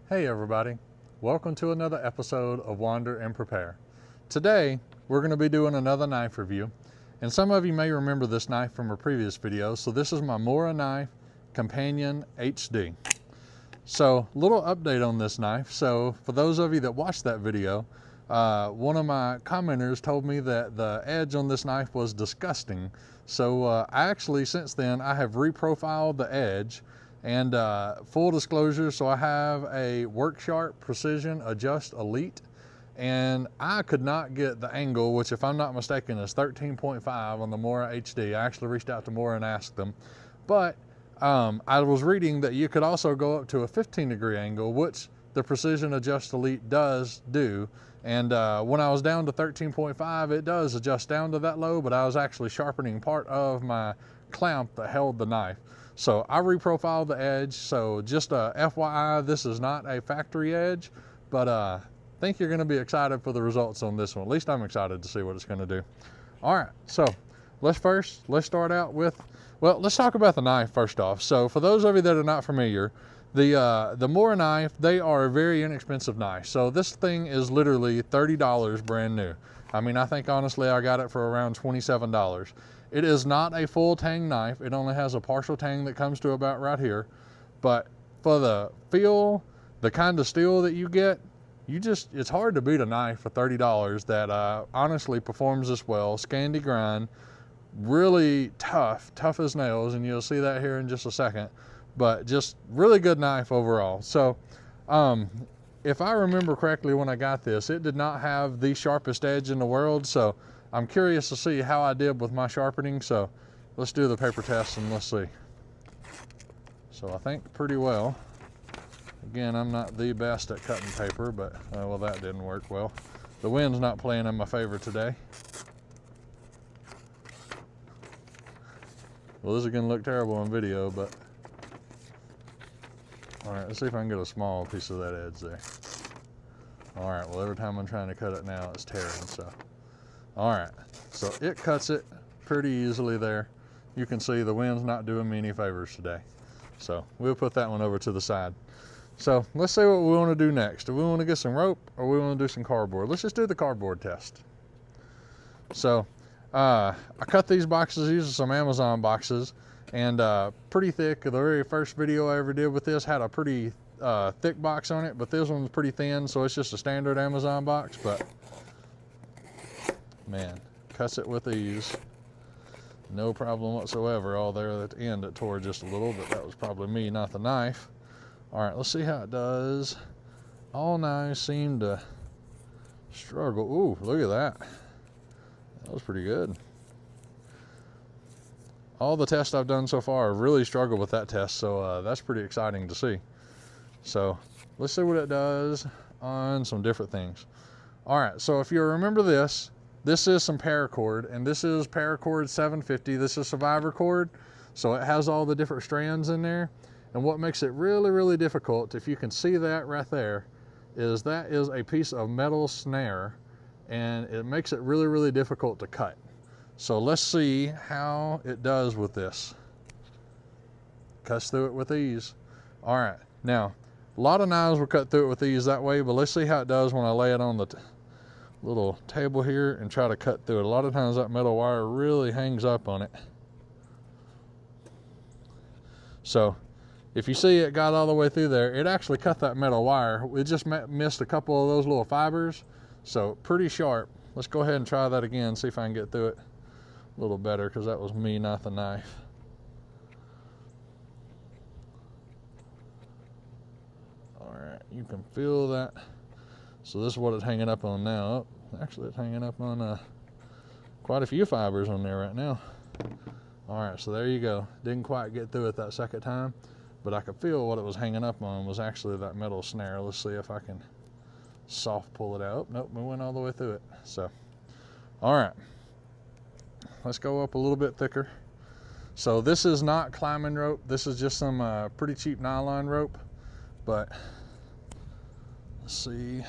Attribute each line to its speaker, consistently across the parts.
Speaker 1: Hey everybody, welcome to another episode of Wander and Prepare. Today we're going to be doing another knife review, and some of you may remember this knife from a previous video. So this is my Morakniv Companion HD. So little update on this knife. So for those of you that watched that video, one of my commenters told me that the edge on this knife was disgusting. So I actually since then I have reprofiled the edge. And full disclosure, so I have a WorkSharp Precision Adjust Elite, and I could not get the angle, which if I'm not mistaken is 13.5 on the Mora HD. I actually reached out to Mora and asked them, but I was reading that you could also go up to a 15-degree angle, which the Precision Adjust Elite does do. And when I was down to 13.5, it does adjust down to that low, but I was actually sharpening part of my clamp that held the knife. So I reprofiled the edge. So just a FYI, this is not a factory edge, but I think you're going to be excited for the results on this one. At least I'm excited to see what it's going to do. All right, so let's start out with, well, let's talk about the knife first off. So for those of you that are not familiar, the Morakniv, they are a very inexpensive knife. So this thing is literally $30 brand new. I mean, I think honestly I got it for around $27. It is not a full tang knife. It only has a partial tang that comes to about right here. But for the feel, the kind of steel that you get, it's hard to beat a knife for $30 that honestly performs this well. Scandy grind, really tough as nails, and you'll see that here in just a second. But just really good knife overall. So if I remember correctly when I got this, it did not have the sharpest edge in the world. So I'm curious to see how I did with my sharpening. So let's do the paper test and let's see. So I think pretty well. Again, I'm not the best at cutting paper, but well, that didn't work well. The wind's not playing in my favor today. Well, this is gonna look terrible on video, but all right, let's see if I can get a small piece of that edge there. All right, well, every time I'm trying to cut it now, it's tearing, so. All right, so it cuts it pretty easily there. You can see the wind's not doing me any favors today. So we'll put that one over to the side. So let's see what we want to do next. Do we want to get some rope or we want to do some cardboard? Let's just do the cardboard test. So I cut these boxes using some Amazon boxes, and pretty thick. The very first video I ever did with this had a pretty thick box on it, but this one's pretty thin, so it's just a standard Amazon box. But man, cuts it with ease. No problem whatsoever. All there at the end it tore just a little, but that was probably me, not the knife. All right, let's see how it does. All knives seem to struggle. Ooh, look at that. That was pretty good. All the tests I've done so far have really struggled with that test, so that's pretty exciting to see. So let's see what it does on some different things. All right, so if you remember this is some paracord, and this is paracord 750. This is survivor cord, so it has all the different strands in there. And what makes it really, really difficult, if you can see that right there, is that is a piece of metal snare, and it makes it really, really difficult to cut. So let's see how it does with this. Cuts through it with ease. All right, now a lot of knives will cut through it with ease that way, but let's see how it does when I lay it on the little table here and try to cut through it. A lot of times that metal wire really hangs up on it. So if you see it got all the way through there, it actually cut that metal wire. It just missed a couple of those little fibers, so pretty sharp. Let's go ahead and try that again, see if I can get through it a little better, because that was me, not the knife. All right, you can feel that. So this is what it's hanging up on now. Oh, actually, it's hanging up on quite a few fibers on there right now. All right, so there you go. Didn't quite get through it that second time, but I could feel what it was hanging up on was actually that metal snare. Let's see if I can soft pull it out. Nope, we went all the way through it. So, all right, let's go up a little bit thicker. So this is not climbing rope. This is just some pretty cheap nylon rope, but let's see.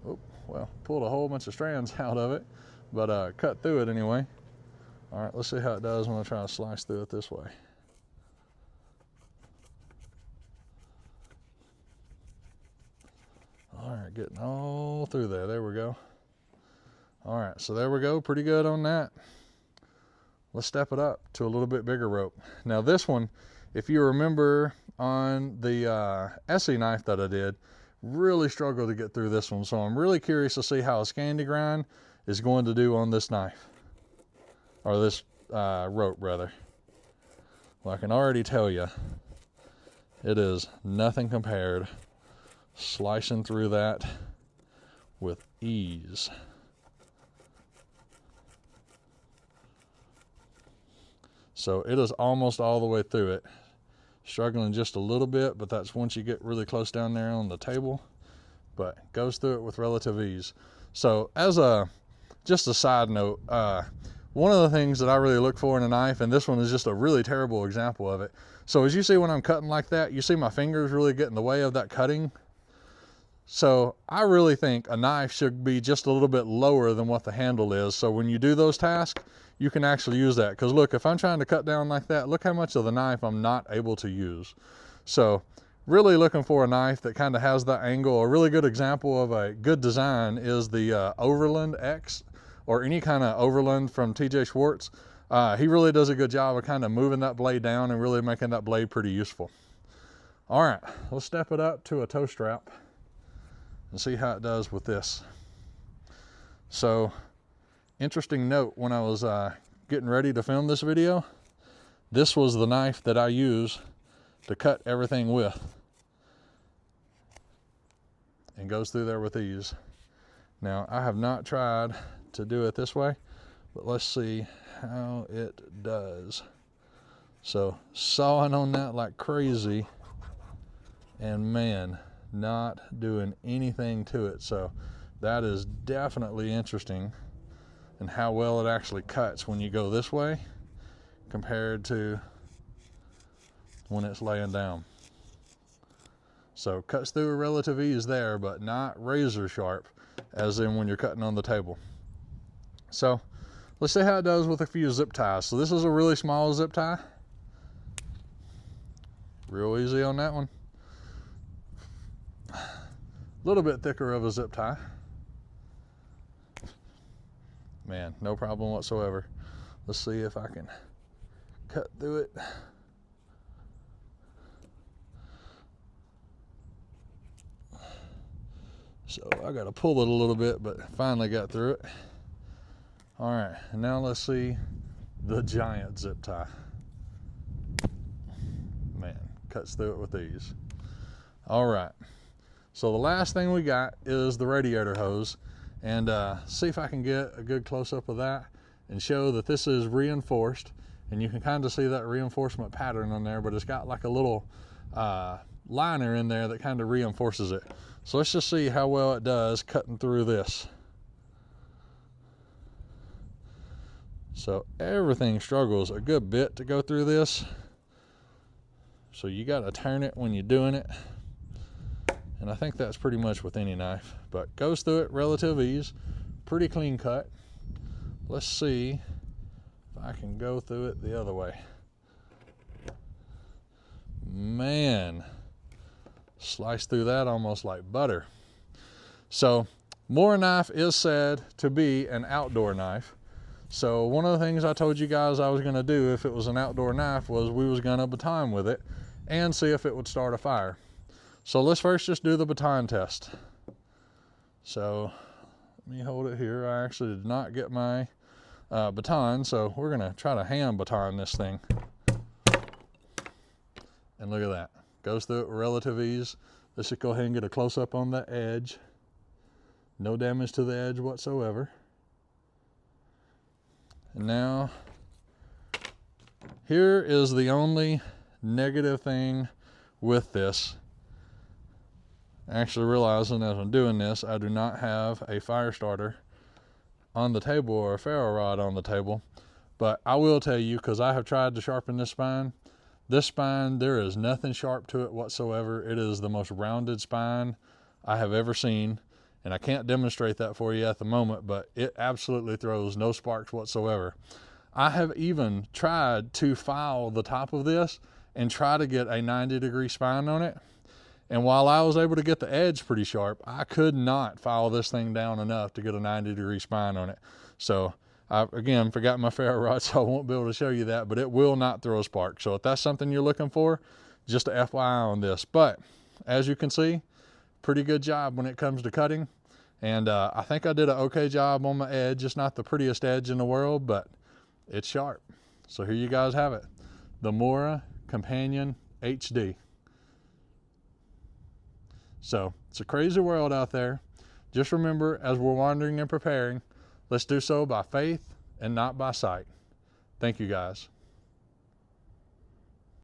Speaker 1: Oh, well, pulled a whole bunch of strands out of it, but cut through it anyway. All right, let's see how it does when I try to slice through it this way. All right, getting all through there. There we go. All right, so there we go. Pretty good on that. Let's step it up to a little bit bigger rope. Now this one, if you remember on the Essie knife that I did, really struggled to get through this one. So I'm really curious to see how a Scandi grind is going to do on this knife, or this rope rather. Well, I can already tell you, it is nothing compared. Slicing through that with ease. So it is almost all the way through it. Struggling just a little bit, but that's once you get really close down there on the table. But goes through it with relative ease. So as just a side note, one of the things that I really look for in a knife, and this one is just a really terrible example of it. So as you see when I'm cutting like that, you see my fingers really get in the way of that cutting. So I really think a knife should be just a little bit lower than what the handle is. So when you do those tasks, you can actually use that. Because look, if I'm trying to cut down like that, look how much of the knife I'm not able to use. So really looking for a knife that kind of has that angle. A really good example of a good design is the Overland X, or any kind of Overland from TJ Schwartz. He really does a good job of kind of moving that blade down and really making that blade pretty useful. All right, let's step it up to a toe strap and see how it does with this. So, interesting note, when I was getting ready to film this video, this was the knife that I use to cut everything with. And goes through there with ease. Now, I have not tried to do it this way, but let's see how it does. So, sawing on that like crazy, and man, not doing anything to it. So that is definitely interesting, and how well it actually cuts when you go this way compared to when it's laying down. So cuts through a relative ease there, but not razor sharp as in when you're cutting on the table. So let's see how it does with a few zip ties. So this is a really small zip tie. Real easy on that one. A little bit thicker of a zip tie. Man, no problem whatsoever. Let's see if I can cut through it. So I got to pull it a little bit, but finally got through it. All right, and now let's see the giant zip tie. Man, cuts through it with ease. All right. So the last thing we got is the radiator hose, and see if I can get a good close-up of that and show that this is reinforced, and you can kind of see that reinforcement pattern on there, but it's got like a little liner in there that kind of reinforces it. So let's just see how well it does cutting through this. So everything struggles a good bit to go through this, so you got to turn it when you're doing it. And I think that's pretty much with any knife, but goes through it relative ease, pretty clean cut. Let's see if I can go through it the other way. Man, slice through that almost like butter. So Mora knife is said to be an outdoor knife. So one of the things I told you guys I was going to do if it was an outdoor knife was we was going to baton with it and see if it would start a fire. So let's first just do the baton test. So let me hold it here. I actually did not get my baton, so we're gonna try to hand baton this thing. And look at that, goes through it with relative ease. Let's just go ahead and get a close-up on the edge. No damage to the edge whatsoever. And now, here is the only negative thing with this. Actually realizing as I'm doing this, I do not have a fire starter on the table or a ferro rod on the table. But I will tell you, because I have tried to sharpen this spine, there is nothing sharp to it whatsoever. It is the most rounded spine I have ever seen. And I can't demonstrate that for you at the moment, but it absolutely throws no sparks whatsoever. I have even tried to file the top of this and try to get a 90-degree spine on it. And while I was able to get the edge pretty sharp, I could not file this thing down enough to get a 90-degree spine on it. So I, again, forgot my ferro rod, so I won't be able to show you that, but it will not throw a spark. So if that's something you're looking for, just a FYI on this. But as you can see, pretty good job when it comes to cutting. And I think I did an okay job on my edge. It's not the prettiest edge in the world, but it's sharp. So here you guys have it, the Morakniv Companion HD. So it's a crazy world out there. Just remember, as we're wandering and preparing, let's do so by faith and not by sight. Thank you guys.